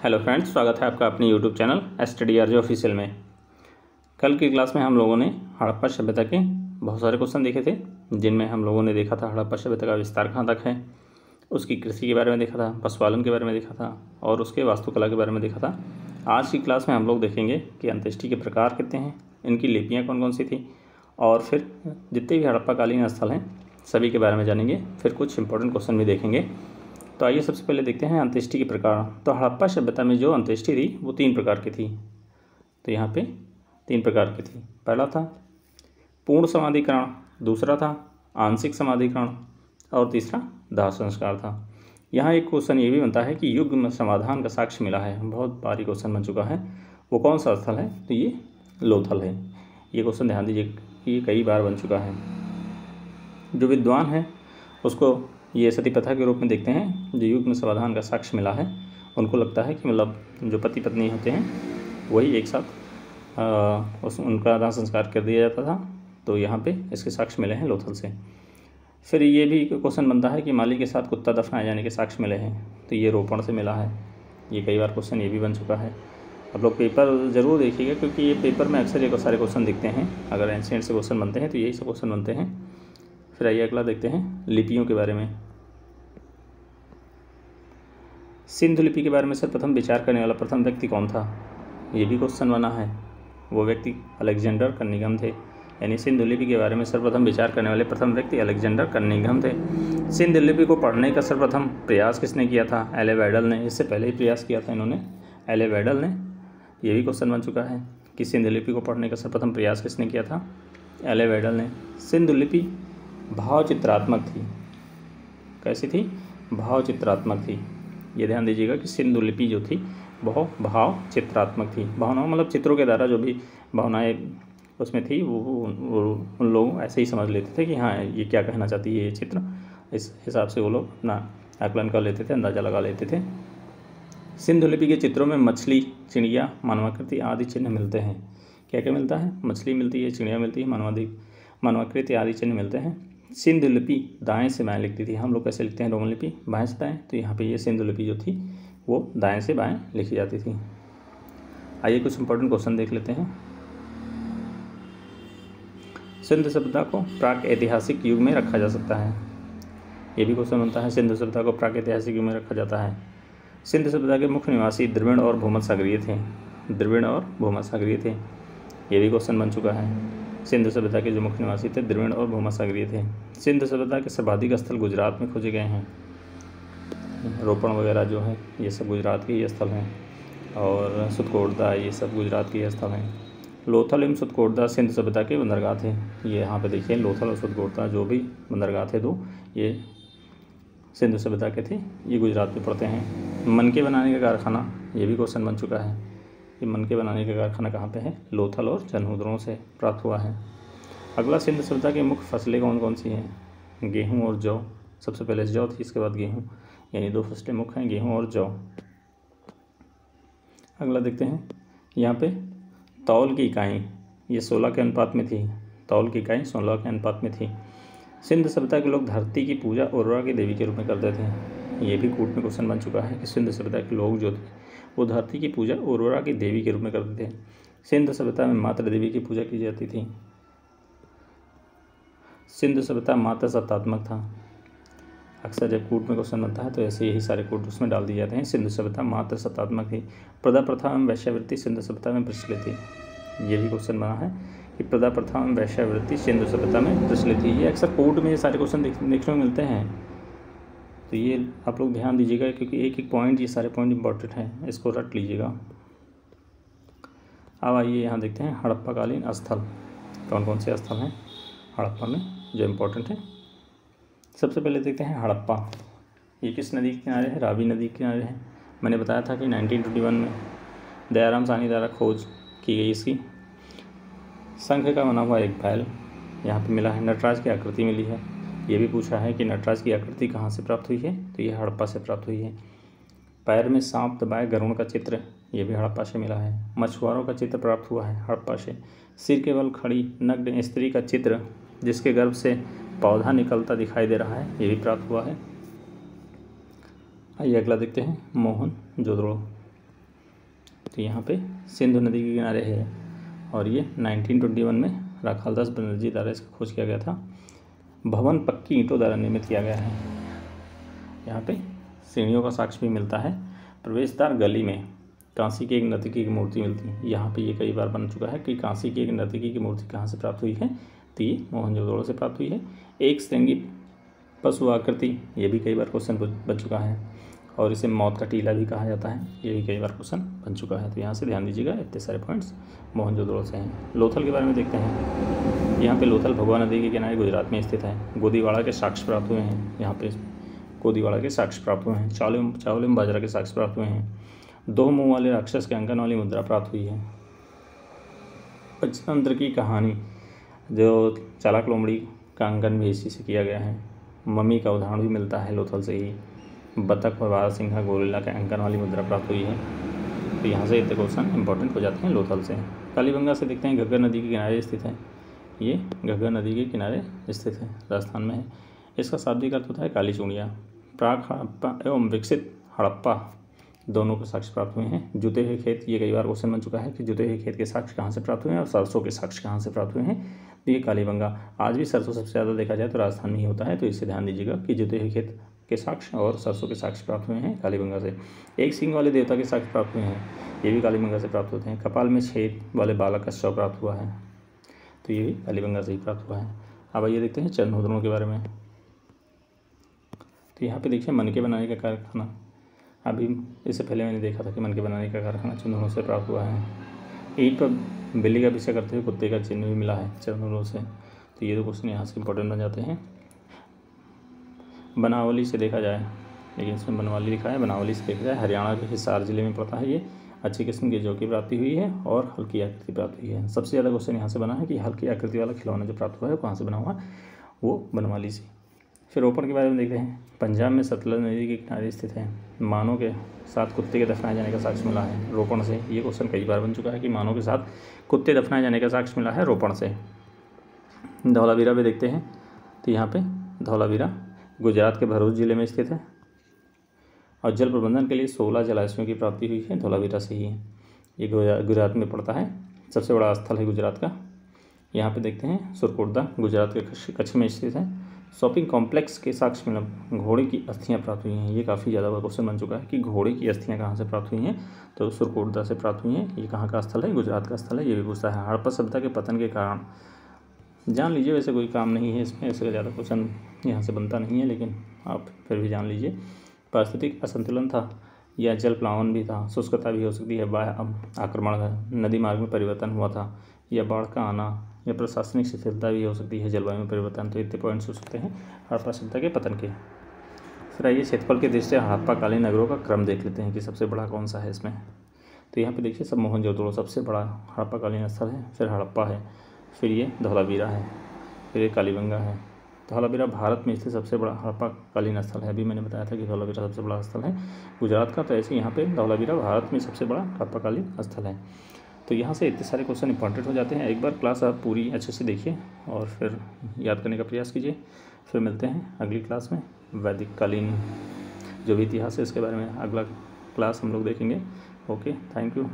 Hello friends, स्वागत है आपका अपने यूट्यूब चैनल STDRJ ऑफिशियल में। कल की क्लास में हम लोगों ने हड़प्पा सभ्यता के बहुत सारे क्वेश्चन देखे थे, जिनमें हम लोगों ने देखा था हड़प्पा सभ्यता का विस्तार कहाँ तक है, उसकी कृषि के बारे में देखा था, पशुपालन के बारे में देखा था और उसके वास्तुकला के बारे में देखा था। आज की क्लास में हम लोग देखेंगे कि अंत्येष्टि के प्रकार कितने हैं, इनकी लिपियाँ कौन कौन सी थी और फिर जितने भी हड़प्पाकालीन स्थल हैं सभी के बारे में जानेंगे। फिर कुछ इंपॉर्टेंट क्वेश्चन भी देखेंगे। तो आइए सबसे पहले देखते हैं अंत्येष्टि के प्रकार। तो हड़प्पा सभ्यता में जो अंत्येष्टि थी वो 3 प्रकार की थी। तो यहाँ पे 3 प्रकार की थी। पहला था पूर्ण समाधिकरण, दूसरा था आंशिक समाधिकरण और तीसरा दाह संस्कार था। यहाँ एक क्वेश्चन ये भी बनता है कि युग्म समाधान का साक्ष्य मिला है, बहुत भारी क्वेश्चन बन चुका है। वो कौन सा स्थल है? तो ये लोथल है। ये क्वेश्चन ध्यान दीजिए कि ये कई बार बन चुका है। जो विद्वान है उसको ये सती प्रथा के रूप में देखते हैं। जो युग्म समाधान का साक्ष्य मिला है उनको लगता है कि मतलब जो पति पत्नी होते हैं वही एक साथ उनका दाह संस्कार कर दिया जाता था। तो यहाँ पे इसके साक्ष्य मिले हैं लोथल से। फिर ये भी क्वेश्चन बनता है कि माली के साथ कुत्ता दफनाए जाने के साक्ष्य मिले हैं, तो ये रोपण से मिला है। ये कई बार क्वेश्चन ये भी बन चुका है। आप लोग पेपर ज़रूर देखिएगा, क्योंकि ये पेपर में अक्सर ये सारे क्वेश्चन दिखते हैं। अगर एंशिएंट से क्वेश्चन बनते हैं तो यही सब क्वेश्चन बनते हैं। फिर आइए अगला देखते हैं लिपियों के बारे में। सिंधु लिपि के बारे में सर्वप्रथम विचार करने वाला प्रथम व्यक्ति कौन था? ये भी क्वेश्चन बना है। वो व्यक्ति अलेक्जेंडर कनिंघम थे। यानी सिंधु लिपि के बारे में सर्वप्रथम विचार करने वाले प्रथम व्यक्ति अलेक्जेंडर कनिंघम थे। सिंधु लिपि को पढ़ने का सर्वप्रथम प्रयास किसने किया था? एलेवेडल ने। इससे पहले ही प्रयास किया था इन्होंने, एलेवेडल ने। ये भी क्वेश्चन बन चुका है कि सिंधु लिपि को पढ़ने का सर्वप्रथम प्रयास किसने किया था? एलेवेडल ने। सिंधु लिपि भावचित्रात्मक थी। कैसी थी? भावचित्रात्मक थी। ये ध्यान दीजिएगा कि सिंधु लिपि जो थी वह भाव चित्रात्मक थी। भावनाओं मतलब चित्रों के द्वारा जो भी भावनाएं उसमें थी वो उन लोग ऐसे ही समझ लेते थे कि हाँ ये क्या कहना चाहती है ये चित्र। इस हिसाब से वो लोग अपना आकलन कर लेते थे, अंदाज़ा लगा लेते थे। सिंधु लिपि के चित्रों में मछली, चिड़िया, मानवाकृति आदि चिन्ह मिलते हैं। क्या क्या मिलता है? मछली मिलती है, चिड़िया मिलती है, मानवाकृति आदि चिन्ह मिलते हैं। सिंधु लिपि दाएं से बाएं लिखती थी। हम लोग कैसे लिखते हैं रोमन लिपि? बाएं से दाएं। तो यहाँ पे ये सिंधु लिपि जो थी वो दाएं से बाएं लिखी जाती थी। आइए कुछ इंपॉर्टेंट क्वेश्चन देख लेते हैं। सिंधु सभ्यता को प्राक ऐतिहासिक युग में रखा जा सकता है। ये भी क्वेश्चन बनता है। सिंधु सभ्यता को प्राक ऐतिहासिक युग में रखा जाता है। सिंधु सभ्यता के मुख्य निवासी द्रविड़ और भूमध्यसागरीय थे। द्रविड़ और भूमध्यसागरीय थे। ये भी क्वेश्चन बन चुका है। सिंधु सभ्यता के जो मुख्य निवासी थे द्रविड़ और भूमध्यसागरीय थे। सिंधु सभ्यता के सर्वाधिक स्थल गुजरात में खोजे गए हैं। रोपण वगैरह जो है ये सब गुजरात के ही स्थल हैं, और सुतकोटदा ये सब गुजरात के ही स्थल हैं। लोथल एवं सुतकोटदा सिंधु सभ्यता के बंदरगाह थे। ये यहाँ पे देखिए लोथल और सुतकोटदा जो भी बंदरगाह थे दो, ये सिंधु सभ्यता के थे। ये गुजरात में पड़ते हैं। मनके बनाने का कारखाना, ये भी क्वेश्चन बन चुका है। ये मनके बनाने का कारखाना कहाँ पे है? लोथल और जनहुद्रों से प्राप्त हुआ है। अगला सिंधु सभ्यता की मुख्य फसलें कौन कौन सी हैं? गेहूँ और जौ। सबसे पहले जौ थी, इसके बाद गेहूँ, यानी 2 फसलें मुख्य हैं, गेहूँ और जौ। अगला देखते हैं। यहाँ पे तौल की इकाई ये 16 के अनुपात में थी। तौल की इकाई 16 के अनुपात में थी। सिंधु सभ्यता के लोग धरती की पूजा उर्वरा की देवी के रूप में करते थे। ये भी कूट में क्वेश्चन बन चुका है कि सिंधु सभ्यता के लोग जो थे वो धरती की पूजा उर्वरा की देवी के रूप में करते थे। सिंधु सभ्यता में मातृ देवी की पूजा की जाती थी। सिंधु सभ्यता मातृ सत्तात्मक था। अक्सर जब कूट में क्वेश्चन बनता है तो ऐसे यही सारे कूट उसमें डाल दिए जाते हैं। सिंधु सभ्यता मातृ सत्तात्मक थी। प्रदा प्रथा एवं वैश्यावृत्ति सिंधु सभ्यता में प्रचलित थी। ये भी क्वेश्चन बना है कि प्रदा प्रथा एवं वैश्यावृत्ति सिंधु सभ्यता में प्रचलित थी। ये अक्सर कूट में ये सारे क्वेश्चन देखने को मिलते हैं। तो ये आप लोग ध्यान दीजिएगा, क्योंकि एक एक पॉइंट, ये सारे पॉइंट इंपॉर्टेंट हैं, इसको रट लीजिएगा। अब आइए यहाँ देखते हैं हड़प्पाकालीन स्थल कौन कौन से स्थल हैं हड़प्पा में जो इम्पोर्टेंट है। सबसे पहले देखते हैं हड़प्पा। ये किस नदी के किनारे है? रावी नदी के किनारे है। मैंने बताया था कि 1921 में दयाराम साहनी द्वारा खोज की गई इसकी। शंख का बना हुआ एक बैल यहाँ पे मिला है। नटराज की आकृति मिली है। ये भी पूछा है कि नटराज की आकृति कहाँ से प्राप्त हुई है? तो ये हड़प्पा से प्राप्त हुई है। पैर में सांप दबाए गरुड़ का चित्र, ये भी हड़प्पा से मिला है। मछुआरों का चित्र प्राप्त हुआ है हड़प्पा से। सिर के बल खड़ी नग्न स्त्री का चित्र जिसके गर्भ से पौधा निकलता दिखाई दे रहा है, ये भी प्राप्त हुआ है। आइए अगला देखते हैं मोहनजोदड़ो। तो यहाँ पे सिंधु नदी के किनारे है और ये 1921 में राखालदास बनर्जी द्वारा इसका खोज किया गया था। भवन पक्की ईंटों द्वारा निर्मित किया गया है। यहाँ पे सीढ़ियों का साक्ष्य भी मिलता है। प्रवेशद्वार गली में कांसी की एक नर्तकी की मूर्ति मिलती है। यहाँ पे ये कई बार बन चुका है कि कांसी की एक नर्तकी की मूर्ति कहाँ से प्राप्त हुई है, तो ये मोहनजोदड़ो से प्राप्त हुई है। एक श्रृंगी पशु आकृति, ये भी कई बार क्वेश्चन बन चुका है और इसे मौत का टीला भी कहा जाता है, ये भी कई बार क्वेश्चन बन चुका है। तो यहाँ से ध्यान दीजिएगा, इतने सारे पॉइंट्स मोहनजोदड़ो से हैं। लोथल के बारे में देखते हैं। यहाँ पे लोथल भगवा नदी के किनारे गुजरात में स्थित है। गोदीवाड़ा के साक्ष्य प्राप्त हुए हैं। यहाँ पे गोदीवाड़ा के साक्ष्य प्राप्त हुए हैं। चावल एवं बाजरा के साक्ष्य प्राप्त हुए हैं। 2 मुँह वाले राक्षस के अंकन वाली मुद्रा प्राप्त हुई है। पंचतंत्र की कहानी, जो चालाक लोमड़ी का अंकन भी इसी से किया गया है। मम्मी का उदाहरण भी मिलता है लोथल से ही। बतख और बारहसिंघा गोरिल्ला के अंकन वाली मुद्रा प्राप्त हुई है। तो यहाँ से इतने क्वेश्चन इंपॉर्टेंट हो जाते हैं लोथल से। कालीबंगा से देखते हैं, घग्गर नदी के किनारे स्थित है। ये घग्गर नदी के किनारे स्थित है, राजस्थान में है। इसका शाब्दिक अर्थ होता है काली चूड़ियाँ। प्राग हड़प्पा एवं विकसित हड़प्पा दोनों के साक्ष्य प्राप्त हुए हैं। जुते हुए खेत, ये कई बार क्वेश्चन बन चुका है कि जुते हुए खेत के साक्ष्य कहाँ से प्राप्त हुए हैं और सरसों के साक्ष्य कहाँ से प्राप्त हुए हैं। तो ये कालीबंगा, आज भी सरसों सबसे ज़्यादा देखा जाए तो राजस्थान में ही होता है। तो इससे ध्यान दीजिएगा कि जुते हुए खेत के साक्ष्य और सरसों के साक्ष्य प्राप्त हुए हैं कालीबंगा से। एक सींग वाले देवता के साक्ष्य प्राप्त हुए हैं, ये भी कालीबंगा से प्राप्त होते हैं। कपाल में छेद वाले बालक का शव प्राप्त हुआ है, तो ये भी कालीबंगा से ही प्राप्त हुआ है। अब आइए देखते हैं चंद्रहोदड़ों के बारे में। तो यहाँ पे देखिए मनके बनाने का कारखाना, अभी इससे पहले मैंने देखा था कि मनके बनाने का कारखाना चंद्रहोदड़ों से प्राप्त हुआ है। ईंट पर बिल्ली का पीछा करते हुए कुत्ते का चिन्ह भी मिला है चंद्रहोदड़ों से। तो ये 2 क्वेश्चन यहाँ से इंपॉर्टेंट बन जाते हैं। बनावली से देखा जाए, लेकिन इसमें बनवाली लिखा है, बनावली से देखा जाए हरियाणा के हिसार जिले में पड़ता है। ये अच्छी किस्म के जौ की प्राप्ति हुई है और हल्की आकृति प्राप्त हुई है। सबसे ज़्यादा क्वेश्चन यहाँ से बना है कि हल्की आकृति वाला खिलौना जो प्राप्त हुआ है वो कहाँ से बना हुआ, वो बनवाली से। फिर रोपड़ के बारे में देखते हैं। पंजाब में सतलज नदी के किनारे स्थित है। मानव के साथ कुत्ते के दफनाए जाने का साक्ष्य मिला है रोपण से। ये क्वेश्चन कई बार बन चुका है कि मानव के साथ कुत्ते दफनाए जाने का साक्ष्य मिला है रोपण से। धौलावीरा भी देखते हैं। तो यहाँ पे धौलावीरा गुजरात के भरूच जिले में स्थित है और जल प्रबंधन के लिए 16 जलाशयों की प्राप्ति हुई है धौलावीरा से ही है। ये गुजरात में पड़ता है, सबसे बड़ा स्थल है गुजरात का। यहाँ पे देखते हैं सुरकोटदा गुजरात के कच्छ में स्थित है। शॉपिंग कॉम्प्लेक्स के साक्ष्य में घोड़े की अस्थियाँ प्राप्त हुई हैं। ये काफ़ी ज़्यादा क्वेश्चन बन चुका है कि घोड़े की अस्थियाँ कहाँ से प्राप्त हुई हैं, तो सुरकोटदा से प्राप्त हुई हैं। ये कहाँ का स्थल है, गुजरात का स्थल है। ये भी पूछता है। हड़प्पा सभ्यता के पतन के कारण जान लीजिए, वैसे कोई काम नहीं है इसमें, ऐसे ज़्यादा क्वेश्चन यहाँ से बनता नहीं है, लेकिन आप फिर भी जान लीजिए। पारिस्थितिक असंतुलन था या जल प्लावन भी था, शुष्कता भी हो सकती है, बाह्य आक्रमण है, नदी मार्ग में परिवर्तन हुआ था, या बाढ़ का आना, या प्रशासनिक शिथिलता भी हो सकती है, जलवायु में परिवर्तन। तो इतने पॉइंट्स हो सकते हैं हड़प्पा सभ्यता के पतन के। फिर आइए क्षेत्रफल के दृष्टि से हड़प्पाकालीन नगरों का क्रम देख लेते हैं कि सबसे बड़ा कौन सा है इसमें। तो यहाँ पे देखिए सब मोहनजोदड़ो सबसे बड़ा हड़प्पाकालीन स्थल है, फिर हड़प्पा है, फिर ये धौलावीरा है, फिर ये कालीबंगा है। धौलावीरा भारत में स्थित सबसे बड़ा हड़प्पाकालीन स्थल है। अभी मैंने बताया था कि धौलावीरा सबसे बड़ा स्थल है गुजरात का, तो ऐसे यहाँ पे धौलावीरा भारत में सबसे बड़ा हड़प्पाकालीन स्थल है। तो यहाँ से इतने सारे क्वेश्चन इंपॉर्टेंट हो जाते हैं। एक बार क्लास आप पूरी अच्छे से देखिए और फिर याद करने का प्रयास कीजिए। फिर मिलते हैं अगली क्लास में। वैदिक कालीन जो भी इतिहास है इसके बारे में अगला क्लास हम लोग देखेंगे। Okay, thank you.